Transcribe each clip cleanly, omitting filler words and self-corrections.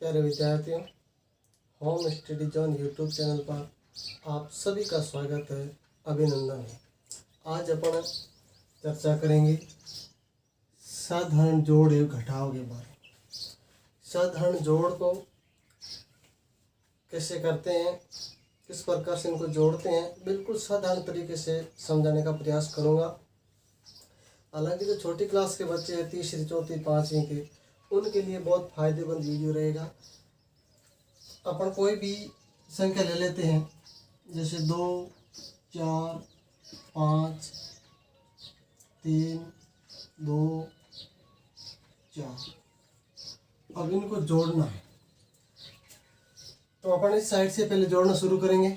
प्यारे विद्यार्थियों, home study zone YouTube channel पर आप सभी का स्वागत है, अभिनंदन है। आज अपन चर्चा करेंगे साधारण जोड़ एवं घटाव के बारे में। साधारण जोड़ को कैसे करते हैं, किस प्रकार से इनको जोड़ते हैं, बिल्कुल साधारण तरीके से समझाने का प्रयास करूँगा। हालांकि जो छोटी क्लास के बच्चे हैं, तीसरी चौथी पाँचवीं के, उनके लिए बहुत फायदेमंद वीडियो रहेगा। अपन कोई भी संख्या ले लेते हैं, जैसे 2, 4, 5, 3, 2, 4। अब इनको जोड़ना है तो अपन इस साइड से पहले जोड़ना शुरू करेंगे।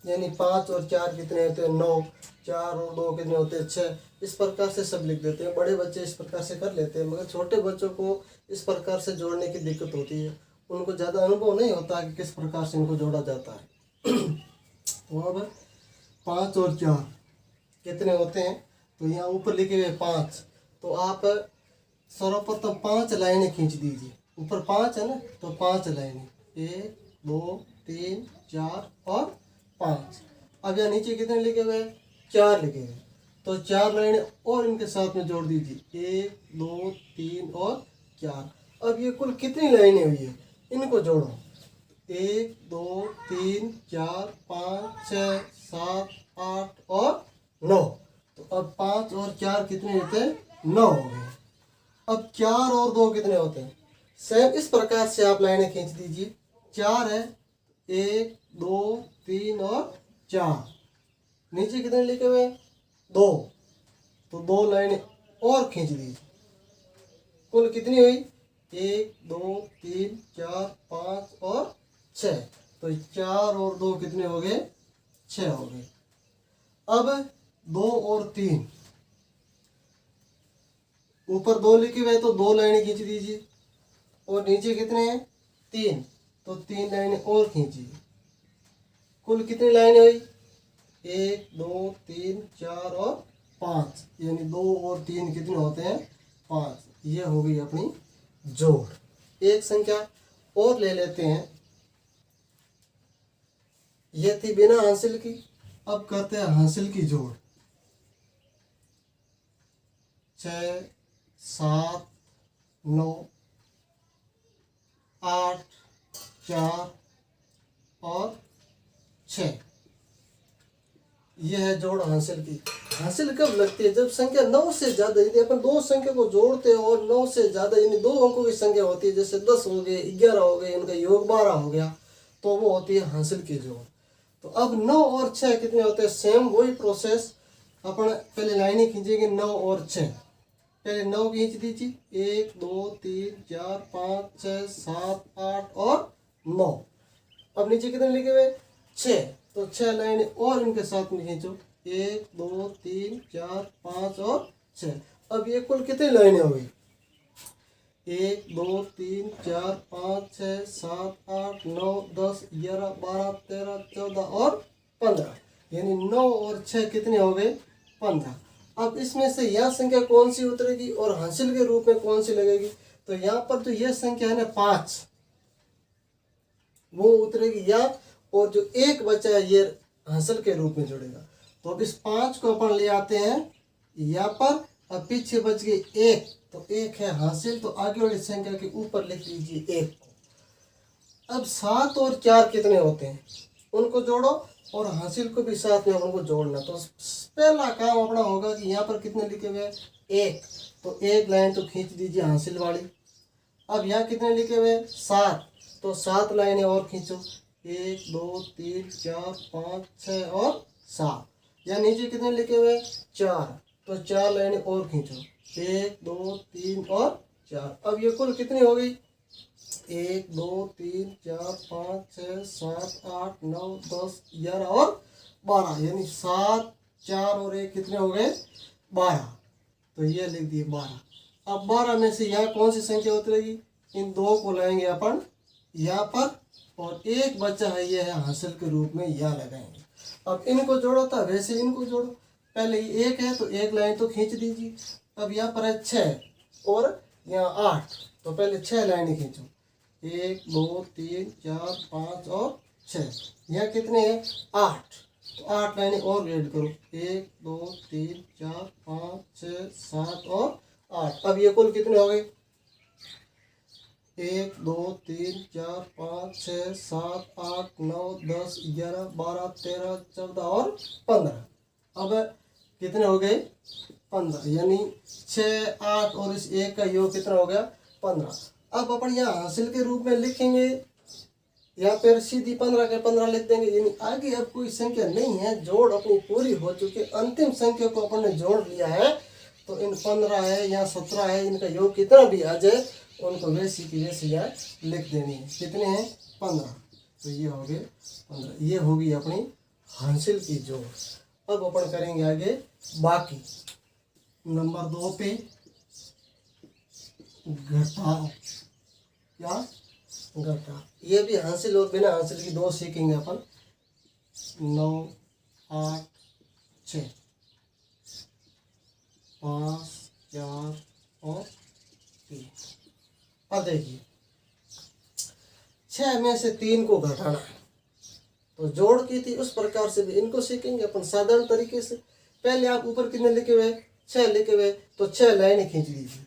यानी 5 और 4 कितने होते हैं? 9। 4 और 2 कितने होते हैं? 6। इस प्रकार से सब लिख देते हैं। बड़े बच्चे इस प्रकार से कर लेते हैं, मगर छोटे बच्चों को इस प्रकार से जोड़ने की दिक्कत होती है। उनको ज़्यादा अनुभव नहीं होता कि किस प्रकार से इनको जोड़ा जाता है। तो अब 5 और 4 कितने होते हैं? तो यहाँ ऊपर लिखे हुए 5। तो आप सर्वप्रथम 5 लाइनें खींच दीजिए। ऊपर 5 है ना, तो 5 लाइनें, 1, 2, 3, 4 और 5। अब यहाँ नीचे कितने लिखे हुए? 4 लिखे हुए। तो 4 लाइनें और इनके साथ में जोड़ दीजिए, 1, 2, 3 और 4। अब ये कुल कितनी लाइनें हुई है, इनको जोड़ो। 1, 2, 3, 4, 5, 6, 7, 8 और 9। तो अब 5 और 4 कितने होते हैं? 9 हो गए। अब 4 और 2 कितने होते हैं? सेम इस प्रकार से आप लाइनें खींच दीजिए। 4 है, 1, 2, 3 और 4। नीचे कितने लिखे हुए? 2। तो 2 लाइनें और खींच दीजिए। कुल कितनी हुई? 1, 2, 3, 4, 5 और 6। तो 4 और 2 कितने हो गए? 6 हो गए। अब 2 और 3, ऊपर 2 लिखे हुए तो 2 लाइनें खींच दीजिए। और नीचे कितने हैं? 3। तो 3 लाइनें और खींचिए। कुल कितनी लाइनें हुई? 1, 2, 3, 4 और 5। यानी 2 और 3 कितने होते हैं? 5। ये हो गई अपनी जोड़। एक संख्या और ले लेते हैं, ये थी बिना हासिल की। अब करते हैं हासिल की जोड़। 6, 7, 9, 8, 4 और 6। यह है जोड़ हासिल की। हासिल कब लगती है? जब संख्या 9 से ज़्यादा, यदि अपन 2 संख्या को जोड़ते हैं और 9 से ज़्यादा यानी 2 अंकों की संख्या होती है, जैसे 10 हो गए, 11 हो गए, इनका योग 12 हो गया, तो वो होती है हासिल की जोड़। तो अब 9 और 6 कितने होते हैं? सेम वही प्रोसेस। अपन पहले लाइनें खींचेंगे 9 और 6। पहले 9 खींच दीजिए, 1, 2, 3, 4, 5, 6, 7, 8 और 9। अब नीचे कितने लिखे हुए? 6। तो 6 लाइनें और इनके साथ में खींचो, 1, 2, 3, 4, 5 और 6। अब ये कुल कितनी लाइनें हो गई? 1, 2, 3, 4, 5, 6, 7, 8, 9, 10, 11, 12, 13, 14 और 15। यानी 9 और 6 कितने हो गए? 15। अब इसमें से यह संख्या कौन सी उतरेगी और हासिल के रूप में कौन सी लगेगी? तो यहाँ पर जो यह संख्या है ना 5, वो उतरेगी या, और जो एक बचा है ये हासिल के रूप में जुड़ेगा। तो अब इस 5 को अपन ले आते हैं यहाँ पर। अब पीछे बच गई 1, तो 1 है हासिल, तो आगे वाली संख्या के ऊपर लिख लीजिए 1 को। अब 7 और 4 कितने होते हैं? उनको जोड़ो और हासिल को भी साथ में उनको जोड़ना। तो पहला काम अपना होगा कि यहाँ पर कितने लिखे हुए? 1। तो 1 लाइन तो खींच दीजिए हासिल वाली। अब यहाँ कितने लिखे हुए? 7। तो 7 लाइनें और खींचो, 1, 2, 3, 4, 5, 6 और 7। यहाँ नीचे कितने लिखे हुए? 4। तो 4 लाइनें और खींचो, 1, 2, 3 और 4। अब ये कुल कितनी हो गई? 1, 2, 3, 4, 5, 6, 7, 8, 9, 10, 11 और 12। यानी 7, 4 और 1 कितने हो गए? 12। तो ये लिख दिए 12। अब 12 में से यहाँ कौन सी संख्या उतरेगी? इन 2 को लाएंगे अपन यहाँ पर, और एक बच्चा है ये है हासिल के रूप में, यहाँ लगाएंगे। अब इनको जोड़ो था वैसे इनको जोड़ो। पहले 1 है तो 1 लाइन तो खींच दीजिए। अब यहाँ पर है 6 और यहाँ 8, तो पहले 6 लाइनें खींचो, 1 2 3 4 5 और 6। यहाँ कितने हैं? 8। तो 8 लाइनें और ऐड करो, 1 2 3 4 5 6 7 और 8। अब ये कुल कितने हो गए? 1 2 3 4 5 6 7 8 9 10 11 12 13 14 और 15। अब कितने हो गए? 15, यानी 6 8 और इस 1 का योग कितना हो गया? 15। अब अपन यहाँ हासिल के रूप में लिखेंगे, या फिर सीधी 15 के 15 लिख देंगे, यानी आगे अब कोई संख्या नहीं है, जोड़ अपनी पूरी हो चुकी है। अंतिम संख्या को अपन ने जोड़ लिया है, तो इन 15 है या 17 है, इनका योग कितना भी आ जाए उनको वैसी की वैसी यहाँ लिख देनी है। कितने हैं? 15। तो ये हो गए 15। ये होगी अपनी हासिल की जोड़। अब अपन करेंगे आगे बाकी। नंबर 2 पे घटाओ, क्या? घटा। ये भी हासिल और बिना हासिल की दो सीखेंगे अपन। 9 8 6 5 4 और 3। अब देखिए 6 में से 3 को घटाना है, तो जोड़ की थी उस प्रकार से भी इनको सीखेंगे अपन साधारण तरीके से। पहले आप ऊपर कितने लिखे हुए? 6 लिखे हुए, तो 6 लाइनें खींच दीजिए।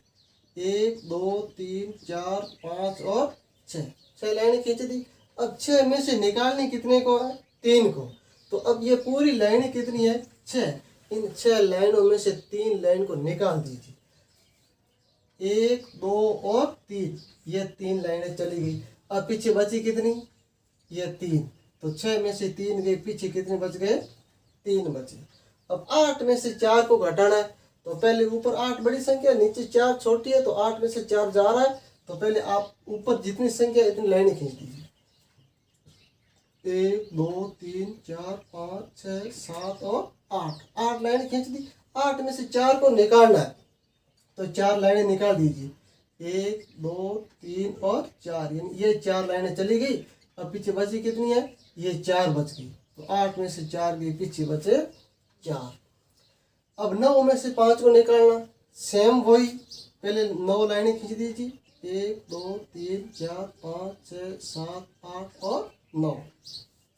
1 2 3 4 5 और 6, 6 लाइनें खींच दी। अब 6 में से निकालने कितने को है? 3 को। तो अब ये पूरी लाइनें कितनी है? 6। इन 6 लाइनों में से 3 लाइन को निकाल दीजिए। 1 2 और 3, ये 3 लाइनें चली गई। अब पीछे बची कितनी? ये 3। तो 6 में से 3 गए, पीछे कितने बच गए? 3 बचे। अब 8 में से 4 को घटाना है, तो पहले ऊपर 8 बड़ी संख्या, नीचे 4 छोटी है, तो 8 में से 4 जा रहा है, तो पहले आप ऊपर जितनी संख्या इतनी लाइनें खींच दीजिए। 1 2 3 4 5 6 7 और 8, 8 लाइनें खींच दी। 8 में से 4 को निकालना है, तो 4 लाइनें निकाल दीजिए। 1 2 3 और 4, यानी ये 4 लाइनें चली गई। अब पीछे बची कितनी है? ये 4 बच गई। तो 8 में से 4 गई, पीछे बचे 4। अब 9 में से 5 को निकालना, सेम वही, पहले 9 लाइनें खींच दीजिए। 1 2 3 4 5 6 7 8 और 9।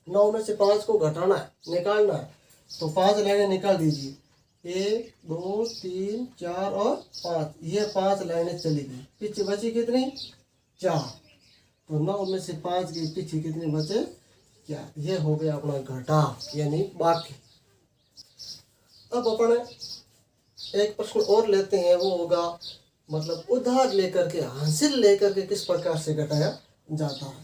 9 में से 5 को घटाना है, निकालना है, तो 5 लाइनें निकाल दीजिए। 1 2 3 4 और 5, ये 5 लाइनें चली गई। पीछे बची कितनी? 4। तो 9 में से 5 गई, पीछे कितने बचे? 4। ये हो गया अपना घटा, यानी बाकी। अब अपन एक प्रश्न और लेते हैं, वो होगा मतलब उधार लेकर के, हासिल लेकर के किस प्रकार से घटाया जाता है।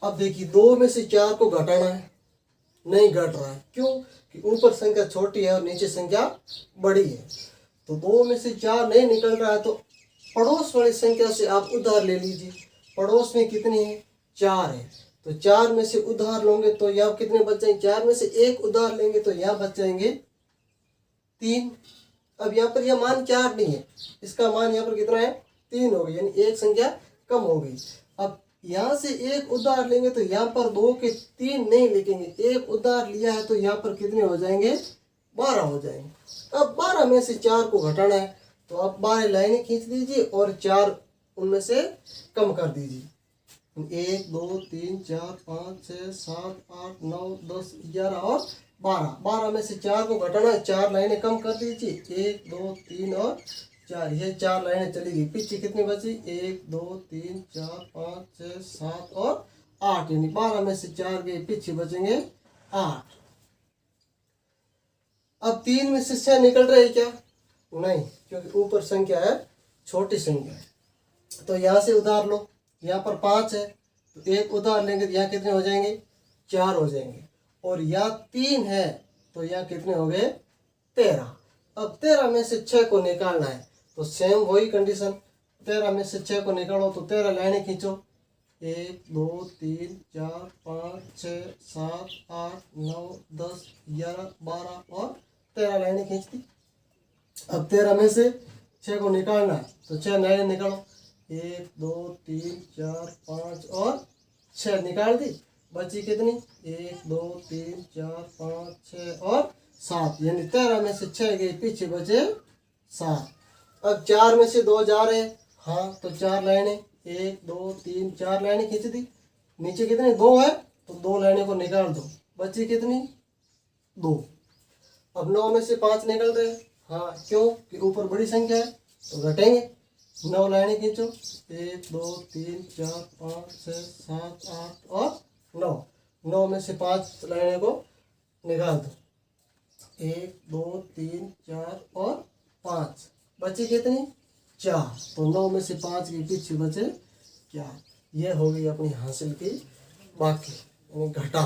अब देखिए 2 में से 4 को घटाना है, नहीं घट रहा है, क्यों? कि ऊपर संख्या छोटी है और नीचे संख्या बड़ी है। तो 2 में से 4 नहीं निकल रहा है, तो पड़ोस वाली संख्या से आप उधार ले लीजिए। पड़ोस में कितनी है? 4 है, तो 4 में से उधार लोगे तो यहाँ कितने बच जाएंगे? 4 में से 1 उधार लेंगे तो यहाँ बच जाएंगे 3। अब यहाँ पर यह मान 4 नहीं है, इसका मान यहाँ पर कितना है? 3 हो गई, यानी एक संख्या कम हो गई। अब यहाँ से 1 उधार लेंगे तो यहाँ पर 2 के 3 नहीं लिखेंगे, 1 उधार लिया है तो यहाँ पर कितने हो जाएंगे? 12 हो जाएंगे। अब 12 में से 4 को घटाना है, तो आप 12 लाइनें खींच दीजिए और 4 उनमें से कम कर दीजिए। 1 2 3 4 5 6 7 8 9 10 11 और 12। 12 में से 4 को घटाना है, 4 लाइनें कम कर दीजिए। 1 2 3 और 4, ये 4 लाइनें चली गई। पीछे कितनी बची? 1 2 3 4 5 6 7 और 8, यानी 12 में से 4 गए, पीछे बचेंगे 8। अब 3 में से 6 निकल रहे क्या? नहीं, क्योंकि ऊपर संख्या है, छोटी संख्या है। तो यहाँ से उधार लो, यहाँ पर 5 है, तो 1 उधार लेंगे तो यहाँ कितने हो जाएंगे? 4 हो जाएंगे। और यहाँ 3 है, तो यहाँ कितने हो गए? 13। अब 13 में से 6 को निकालना है, तो सेम वही कंडीशन, 13 में से 6 को निकालो तो 13 लाइनें खींचो। 1 2 3 4 5 6 7 8 9 10 11 12 और 13 लाइनें खींच दी। अब 13 में से 6 को निकालना है, तो 6 लाइनें निकालो। 1 2 3 4 5 और 6 निकाल दी। बची कितनी? 1 2 3 4 5 6 और 7, यानी 13 में से 6 गई, पीछे बचे 7। अब 4 में से 2 जा रहे हैं, हाँ तो 4 लाइनें, 1 2 3 4 लाइनें खींच दी। नीचे कितने? 2 है, तो 2 लाइनें को निकाल दो। बची कितनी? 2। अब 9 में से 5 निकल रहे हैं, हाँ क्यों कि ऊपर बड़ी संख्या है तो घटेंगे। 9 लाइनें खींचो, 1 2 3 4 5 6 7 8 और 9। 9 में से 5 लाइनें को निकाल दो, 1 2 3 4 और 5। बची कितनी? 4। तो 9 में से 5 के पीछे बचे 4। यह हो गई अपनी हासिल की बाकी यानी घटा।